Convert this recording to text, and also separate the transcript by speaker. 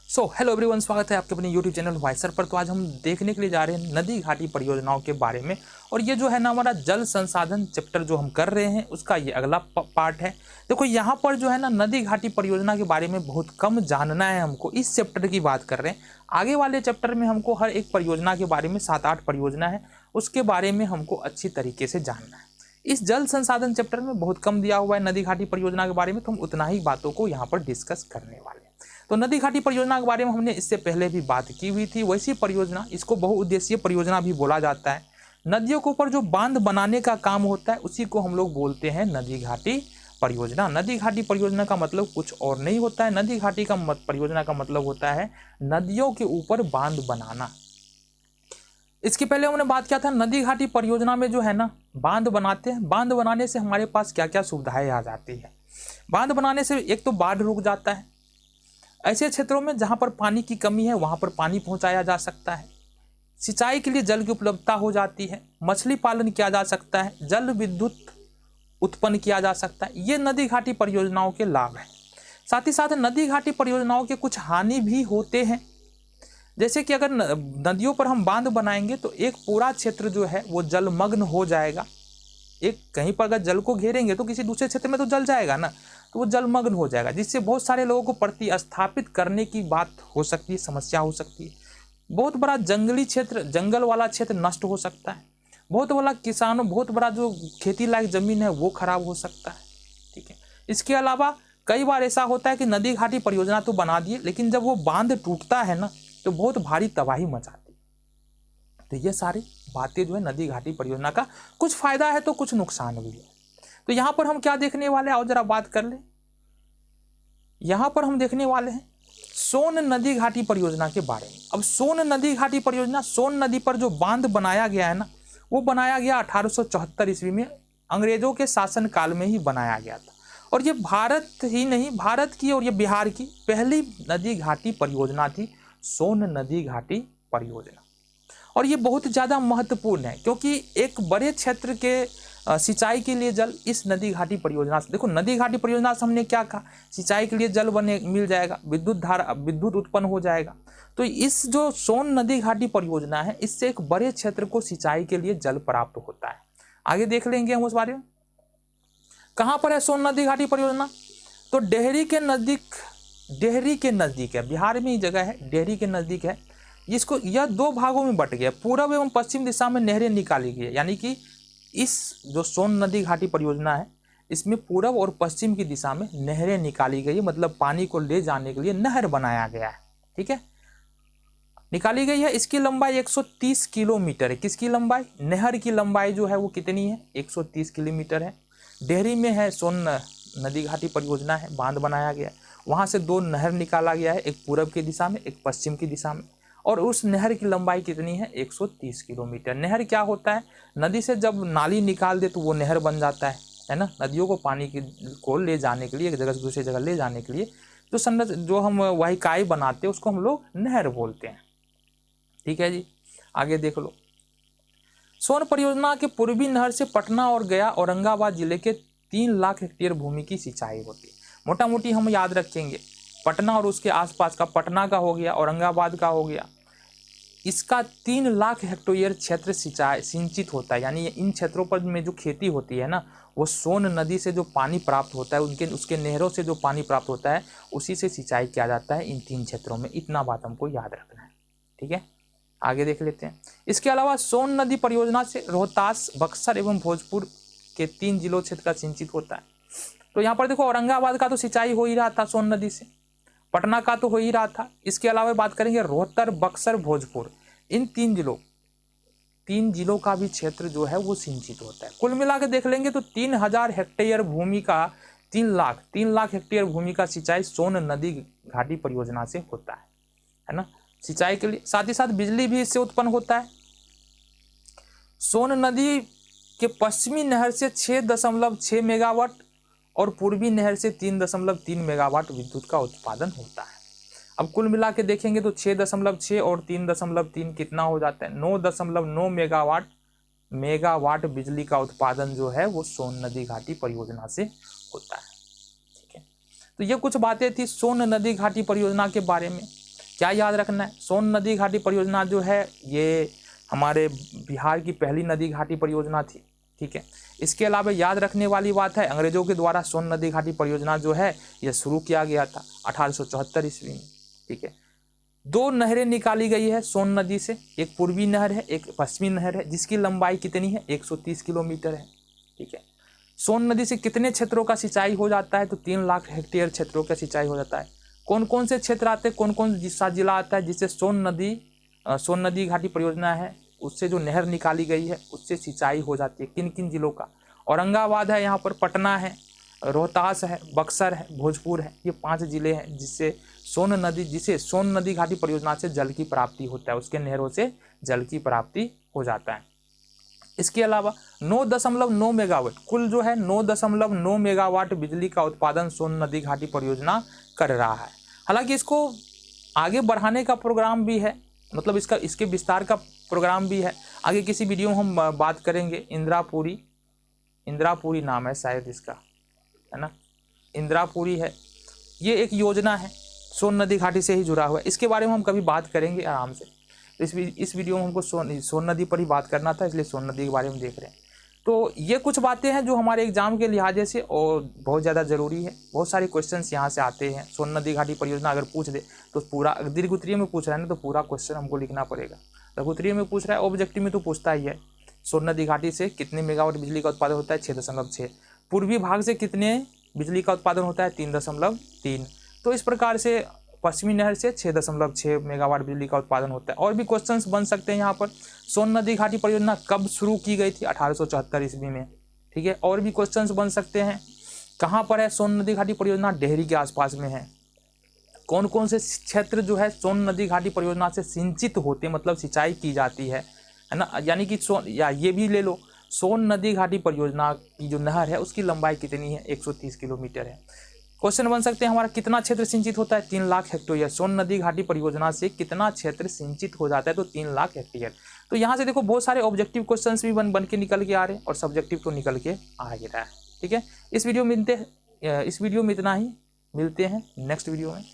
Speaker 1: Hello everyone, स्वागत है आपके अपने यूट्यूब चैनल वाइसर पर। तो आज हम देखने के लिए जा रहे हैं नदी घाटी परियोजनाओं के बारे में। और ये जो है ना हमारा जल संसाधन चैप्टर जो हम कर रहे हैं उसका ये अगला पार्ट है। देखो यहाँ पर जो है ना नदी घाटी परियोजना के बारे में बहुत कम जानना है हमको, इस चैप्टर की बात कर रहे हैं। आगे वाले चैप्टर में हमको हर एक परियोजना के बारे में 7-8 परियोजना है, उसके बारे में हमको अच्छी तरीके से जानना है। इस जल संसाधन चैप्टर में बहुत कम दिया हुआ है नदी घाटी परियोजना के बारे में, तो हम उतना ही बातों को यहाँ पर डिस्कस करने वाले हैं। तो नदी घाटी परियोजना के बारे में हमने इससे पहले भी बात की हुई थी। वैसी परियोजना, इसको बहुउद्देशीय परियोजना भी बोला जाता है। नदियों के ऊपर जो बांध बनाने का काम होता है उसी को हम लोग बोलते हैं नदी घाटी परियोजना। नदी घाटी परियोजना का मतलब कुछ और नहीं होता है। नदी घाटी का परियोजना का मतलब होता है नदियों के ऊपर बांध बनाना। इसके पहले हमने बात किया था नदी घाटी परियोजना में जो है ना बांध बनाते हैं। बांध बनाने से हमारे पास क्या क्या सुविधाएं आ जाती है। बांध बनाने से एक तो बाढ़ रुक जाता है। ऐसे क्षेत्रों में जहां पर पानी की कमी है वहां पर पानी पहुंचाया जा सकता है। सिंचाई के लिए जल की उपलब्धता हो जाती है। मछली पालन किया जा सकता है। जल विद्युत उत्पन्न किया जा सकता है। ये नदी घाटी परियोजनाओं के लाभ हैं। साथ ही साथ नदी घाटी परियोजनाओं के कुछ हानि भी होते हैं। जैसे कि अगर नदियों पर हम बांध बनाएंगे तो एक पूरा क्षेत्र जो है वो जलमग्न हो जाएगा। एक कहीं पर अगर जल को घेरेंगे तो किसी दूसरे क्षेत्र में तो जल जाएगा ना, तो वो जलमग्न हो जाएगा, जिससे बहुत सारे लोगों को प्रतिस्थापित करने की बात हो सकती है, समस्या हो सकती है। बहुत बड़ा जंगली क्षेत्र, जंगल वाला क्षेत्र नष्ट हो सकता है। बहुत बड़ा जो खेती लायक जमीन है वो खराब हो सकता है। ठीक है। इसके अलावा कई बार ऐसा होता है कि नदी घाटी परियोजना तो बना दिए, लेकिन जब वो बांध टूटता है ना तो बहुत भारी तबाही मचाती है। तो ये सारी बातें जो है नदी घाटी परियोजना का कुछ फायदा है तो कुछ नुकसान भी है। तो यहां पर हम क्या देखने वाले हैं, आओ जरा बात कर ले। यहां पर हम देखने वाले हैं सोन नदी घाटी परियोजना के बारे में। अब सोन नदी घाटी परियोजना, सोन नदी पर जो बांध बनाया गया है ना वो बनाया गया 1874 ईस्वी में, अंग्रेजों के शासन काल में ही बनाया गया था। और ये भारत ही नहीं, भारत की और ये बिहार की पहली नदी घाटी परियोजना थी, सोन नदी घाटी परियोजना। और ये बहुत ज़्यादा महत्वपूर्ण है क्योंकि एक बड़े क्षेत्र के सिंचाई के लिए जल इस नदी घाटी परियोजना से, देखो नदी घाटी परियोजना से हमने क्या कहा, सिंचाई के लिए जल मिल जाएगा, विद्युत उत्पन्न हो जाएगा। तो इस जो सोन नदी घाटी परियोजना है इससे एक बड़े क्षेत्र को सिंचाई के लिए जल प्राप्त होता है। आगे देख लेंगे हम उस बारे में। कहाँ पर है सोन नदी घाटी परियोजना? तो डेहरी के नजदीक है, बिहार में ही जगह है, डेहरी के नजदीक है। इसको यह 2 भागों में बट गया, पूर्व एवं पश्चिम दिशा में नहरें निकाली गई है। यानी कि इस जो सोन नदी घाटी परियोजना है इसमें पूर्व और पश्चिम की दिशा में नहरें निकाली गई है, मतलब पानी को ले जाने के लिए नहर बनाया गया है। ठीक है, निकाली गई है। इसकी लंबाई 130 किलोमीटर है। किसकी लंबाई? नहर की लंबाई जो है वो कितनी है? 130 किलोमीटर है। डेहरी में है सोन नदी घाटी परियोजना है, बांध बनाया गया है। वहाँ से 2 नहर निकाला गया है, एक पूर्व की दिशा में, एक पश्चिम की दिशा में। और उस नहर की लंबाई कितनी है? 130 किलोमीटर। नहर क्या होता है? नदी से जब नाली निकाल दे तो वो नहर बन जाता है ना। नदियों को पानी को ले जाने के लिए, एक जगह से दूसरी जगह ले जाने के लिए जो हम वाहिकाएं बनाते हैं उसको हम लोग नहर बोलते हैं। ठीक है जी, आगे देख लो। सोन परियोजना के पूर्वी नहर से पटना और गया औरंगाबाद जिले के 3 लाख हेक्टेयर भूमि की सिंचाई होती है। मोटा मोटी हम याद रखेंगे, पटना और उसके आसपास का, पटना का हो गया, औरंगाबाद का हो गया, इसका 3 लाख हेक्टेयर क्षेत्र सिंचित होता है। यानी इन क्षेत्रों पर में जो खेती होती है ना वो सोन नदी से जो पानी प्राप्त होता है, उसके नहरों से जो पानी प्राप्त होता है उसी से सिंचाई किया जाता है इन 3 क्षेत्रों में। इतना बात हमको याद रखना है। ठीक है, आगे देख लेते हैं। इसके अलावा सोन नदी परियोजना से रोहतास, बक्सर एवं भोजपुर के 3 जिलों क्षेत्र का सिंचित होता है। तो यहाँ पर देखो औरंगाबाद का तो सिंचाई हो ही रहा था सोन नदी से, पटना का तो हो ही रहा था। इसके अलावा बात करेंगे रोहतर, बक्सर, भोजपुर, इन 3 जिलों का भी क्षेत्र जो है वो सिंचित होता है। कुल मिला के देख लेंगे तो 3000 हेक्टेयर भूमि का 3 लाख हेक्टेयर भूमि का सिंचाई सोन नदी घाटी परियोजना से होता है ना, सिंचाई के लिए। साथ ही साथ बिजली भी इससे उत्पन्न होता है। सोन नदी के पश्चिमी नहर से 6.6 मेगावाट और पूर्वी नहर से 3.3 मेगावाट विद्युत का उत्पादन होता है। अब कुल मिला के देखेंगे तो 6.6 और 3.3 कितना हो जाता है? 9.9 मेगावाट बिजली का उत्पादन जो है वो सोन नदी घाटी परियोजना से होता है। ठीक है, तो ये कुछ बातें थी सोन नदी घाटी परियोजना के बारे में। क्या याद रखना है, सोन नदी घाटी परियोजना जो है ये हमारे बिहार की पहली नदी घाटी परियोजना थी। ठीक है, इसके अलावा याद रखने वाली बात है, अंग्रेजों के द्वारा सोन नदी घाटी परियोजना जो है यह शुरू किया गया था 1874 ईस्वी में। ठीक है, 2 नहरें निकाली गई है सोन नदी से, एक पूर्वी नहर है, एक पश्चिमी नहर है, जिसकी लंबाई कितनी है, 130 किलोमीटर है। ठीक है, सोन नदी से कितने क्षेत्रों का सिंचाई हो जाता है, तो 3 लाख हेक्टेयर क्षेत्रों का सिंचाई हो जाता है। कौन कौन से क्षेत्र आते हैं, कौन कौन सा जिला आता है जिससे सोन नदी घाटी परियोजना है उससे जो नहर निकाली गई है उससे सिंचाई हो जाती है, किन किन जिलों का, औरंगाबाद है, यहाँ पर पटना है, रोहतास है, बक्सर है, भोजपुर है, ये 5 जिले हैं जिससे सोन नदी घाटी परियोजना से जल की प्राप्ति होता है, उसके नहरों से जल की प्राप्ति हो जाता है। इसके अलावा 9.9 मेगावाट, कुल जो है 9.9 मेगावाट बिजली का उत्पादन सोन नदी घाटी परियोजना कर रहा है। हालांकि इसको आगे बढ़ाने का प्रोग्राम भी है, मतलब इसके विस्तार का प्रोग्राम भी है। आगे किसी वीडियो में हम बात करेंगे। इंदिरापुरी नाम है शायद इसका, है ना, इंदिरापुरी है, ये एक योजना है सोन नदी घाटी से ही जुड़ा हुआ है। इसके बारे में हम कभी बात करेंगे आराम से। इस वीडियो में हमको सोन नदी पर ही बात करना था, इसलिए सोन नदी के बारे में देख रहे हैं। तो ये कुछ बातें हैं जो हमारे एग्जाम के लिहाजे से और बहुत ज़्यादा ज़रूरी है। बहुत सारे क्वेश्चंस यहाँ से आते हैं। सोन नदी घाटी परियोजना अगर पूछ दे तो पूरा, दीर्घ उत्तरीय में पूछ रहा है ना तो पूरा क्वेश्चन हमको लिखना पड़ेगा। लघु उत्तरीय में पूछ रहा है, ऑब्जेक्टिव में तो पूछता ही है। सोन नदी घाटी से कितने मेगावाट बिजली का उत्पादन होता है, 6.6। पूर्वी भाग से कितने बिजली का उत्पादन होता है, 3.3। तो इस प्रकार से पश्चिमी नहर से 6.6 मेगावाट बिजली का उत्पादन होता है। और भी क्वेश्चंस बन सकते हैं यहाँ पर। सोन नदी घाटी परियोजना कब शुरू की गई थी, 1874 ईस्वी में। ठीक है, और भी क्वेश्चंस बन सकते हैं। कहाँ पर है सोन नदी घाटी परियोजना, डेहरी के आसपास में है। कौन कौन से क्षेत्र जो है सोन नदी घाटी परियोजना से सिंचित होते हैं, मतलब सिंचाई की जाती है ना, यानी कि ये भी ले लो, सोन नदी घाटी परियोजना की जो नहर है उसकी लंबाई कितनी है, 130 किलोमीटर है। क्वेश्चन बन सकते हैं हमारा, कितना क्षेत्र सिंचित होता है, 3 लाख हेक्टेयर। सोन नदी घाटी परियोजना से कितना क्षेत्र सिंचित हो जाता है, तो 3 लाख हेक्टेयर। तो यहाँ से देखो बहुत सारे ऑब्जेक्टिव क्वेश्चंस भी बन के निकल के आ रहे हैं और सब्जेक्टिव तो निकल के आ ही रहा है। ठीक है, इस वीडियो में इतना ही, मिलते हैं नेक्स्ट वीडियो में।